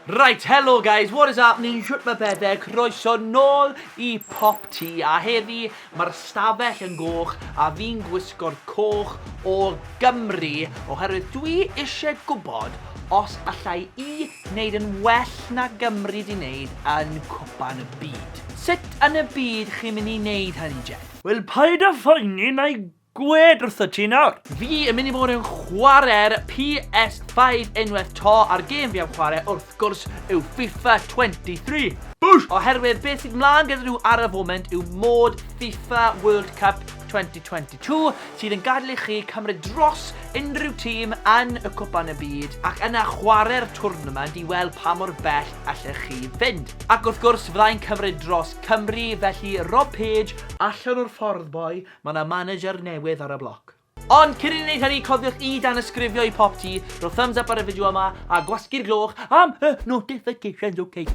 Right, hello guys, what is happening? Siwt mae bedau, croeso nôl I PopT. A heddi, mae'r stafell yn goch a fi'n gwisgo'r coch o Gymru oherwydd dwi eisiau gwybod os allai I wneud yn well na Gymru di wneud yn cwpan y byd. Sut yn y byd chi'n mynd I wneud hynny, Jed? Wel, paid a phoeni na I gwed wrtho ti nawr. Fi yn mynd I fod yn chwarae'r PS5 unwaith to a'r gêm fi am chwarae wrth gwrs yw FIFA 23. Bwsh! Oherwydd beth sydd mlaen gyda nhw ar y foment yw mod FIFA World Cup 2022 sydd yn gadael I chi cymryd dros unrhyw tîm yn y cwpan y byd ac yna chwarae'r twrnament I weld pa mor bell allech chi fynd. Ac wrth gwrs fyddai'n cymryd dros Cymru, felly Rob Page allan o'r ffordd boi, mae yna manager newydd ar y bloc. Ond cyn I ni wneud hynny, cofiwch I Tanysgrifio I PopT, rho thumbs up ar y fideo yma a gwasgu'r gloch am y notifications, okay?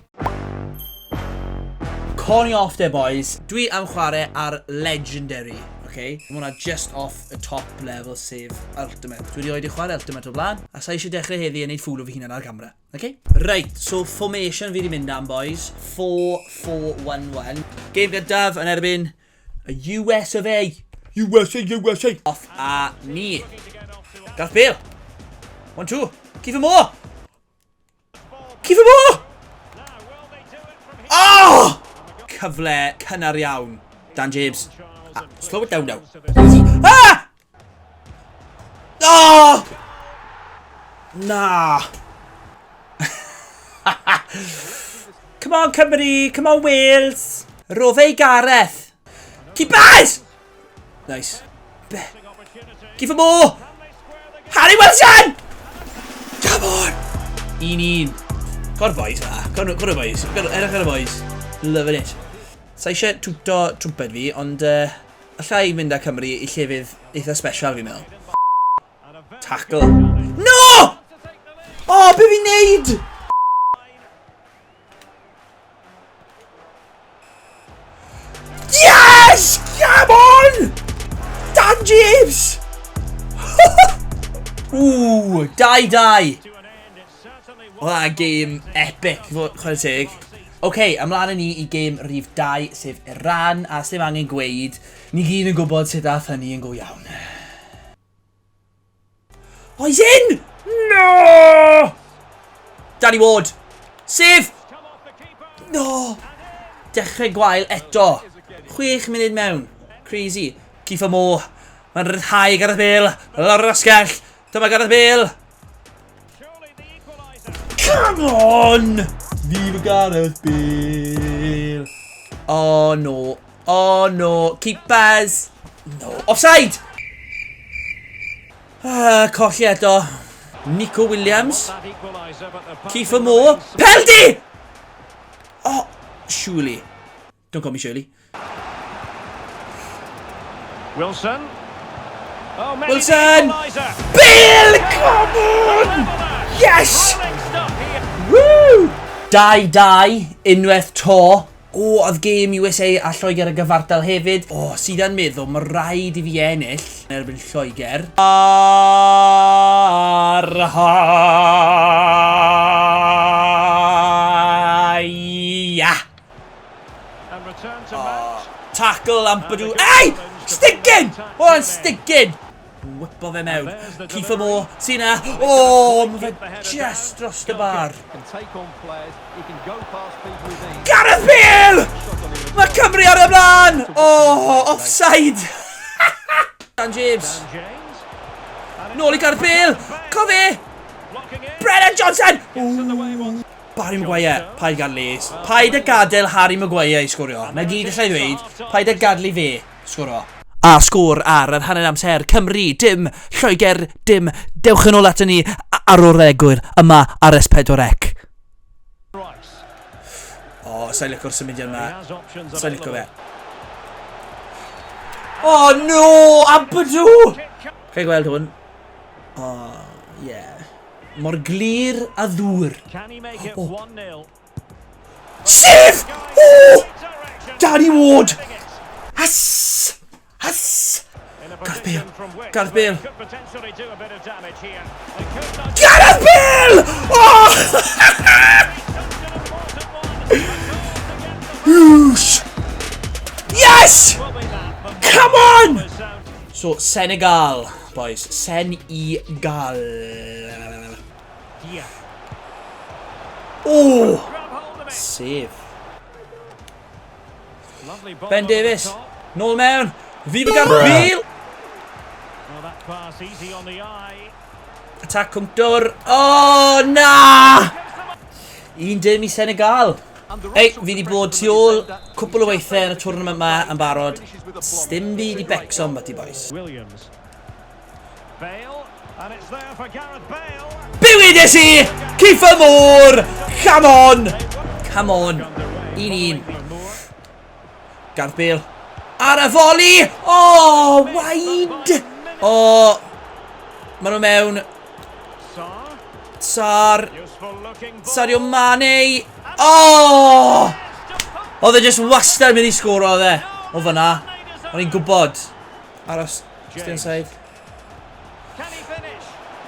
Corny off there boys, dwi am chwarae ar Legendary, okay? Mae hwnna just off y top level sef Ultimate. Dwi wedi oedi chwarae Ultimate o blaen, a sa eisiau dechrau heddi yn neud ffwl o fi hunan ar camera, okay? Right, so formation fi wedi mynd am boys, 4-4-1-1. Game gyda yn erbyn y US of A. USA! Off a ni. Gareth Bale. 1-2. Kiefer Moore! Oh! Cyfle cynnar iawn. Dan James. Slow it down now. Easy. Ah! Oh! Nah. Come on Cymru, come on Wales. Rofe Gareth. Keepers! Nice. Kiefer Moore! Harry Wilson! Come on! 1-1. God boys fa. God boys. Edrych ar y boys. Loving it. Sa eisiau twto trwmped fi, ond allai mynd â Cymru I llefydd eitha special fi'n meddwl. Tackle. No! Oh, be fi'n neud? Yes! Come on! Dan James! Ooh, 2-2. O, that game epic, chwarae teg. Okay, ymlaen ni I game rhif 2, sef Iran, a sef angen gweud, ni gyd yn gwybod sut dath hynny yn go iawn. Oh, he's in! No! Danny Ward. Sef! No! Dechrau gwael eto. 6 munud mewn. Crazy. Kiefer Moore. Mae'n rhyddhau Gareth Bale. Lawr yr asgell. Dyma Gareth Bale. Come on! Viva Gareth Bale. Oh no. Oh no. Keepers. No. Offside! Colli eto. Nico Williams. Kiefer Moore. Penalty! Oh, Shirley. Don't call me Shirley. Wilson. Oh, Wilson! Bale! Come on! Yes! Woo! 2-2, unwaith to. O, oedd game USA a Lloegr y gyfartal hefyd. O, sydd yn meddwl, mae rhaid I fi ennill yn erbyn Lloegr. Tackle Ampadu. Ei! Sticking! O, yn sticking! Whipo fe mewn. Kiefer Moore, sy'n na. O, mae fe just dros y bar. Gareth Bale! Mae Cymru ar y blaen! O, offside! Dan James. Nôl I Gareth Bale. Cofi! Brennan Johnson! Barry Maguire, paid gad les. Paid a gadael Harry Maguire I sgorio. Na gyd allai ddweud, paid a gadlu fe sgorio. A sgôr ar yr hanner amser Cymru, dim Lloegr, dim dewch yn ôl ato ni ar o'r egwyr yma ar S4C. O, sa'n licio'r symudiad yma. Sa'n licio fe. Oh no, Ampadu! Cael gweld hwn. O, ie. Mor glir a ddŵr. Sef! O! Danny Ward! Has! Gareth Bale! Gareth Bale! Gareth Bale! Oh! So, Senegal, boys. Senegal. Oh! Save. Ben Davies. Nôl mewn. Fifa gan Bale. Attack cwmtwr. Oh, na! 1-0 i Senegal. Ei, fi wedi bod tu ôl cwpl o weithiau yn y tournament yma yn barod. Sdim byd i becso am bati, boys. Bywydes i! Ciffa môr! Come on! Come on. 1-1. Gareth Bale. Ar y foli! Oh, wide! Oh, maen nhw mewn. Sadio Mane. Oh! Oedd e just wastad mynd i sgoro oedd e. O fyna. O'n i'n gwybod. Aros. Just inside.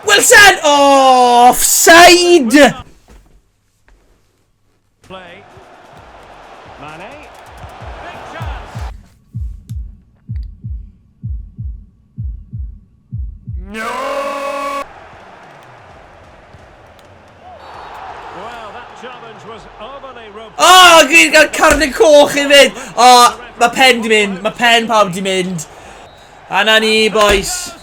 Wilson! Oh! Offside! Oh, gyd gael carnau coch i fynd. Oh, mae pen di mynd. Mae pen pawb di mynd. A na ni, boys.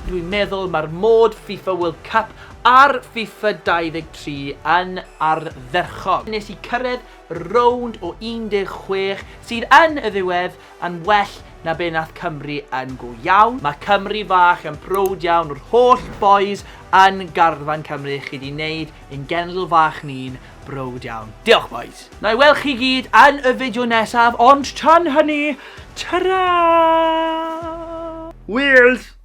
Dwi'n meddwl mae'r mod FIFA World Cup a'r FIFA 23 yn ardderchog. Nes i cyrraedd rownd o 16 sydd yn y ddiwedd yn well na be nath Cymru yn go iawn. Mae Cymru fach yn prowd iawn o'r holl boys yn garfan Cymru chi wedi wneud ein genedl fach ni'n browd iawn. Diolch boys. Na i weld chi gyd yn y fideo nesaf, ond tan hynny, tara! Wales!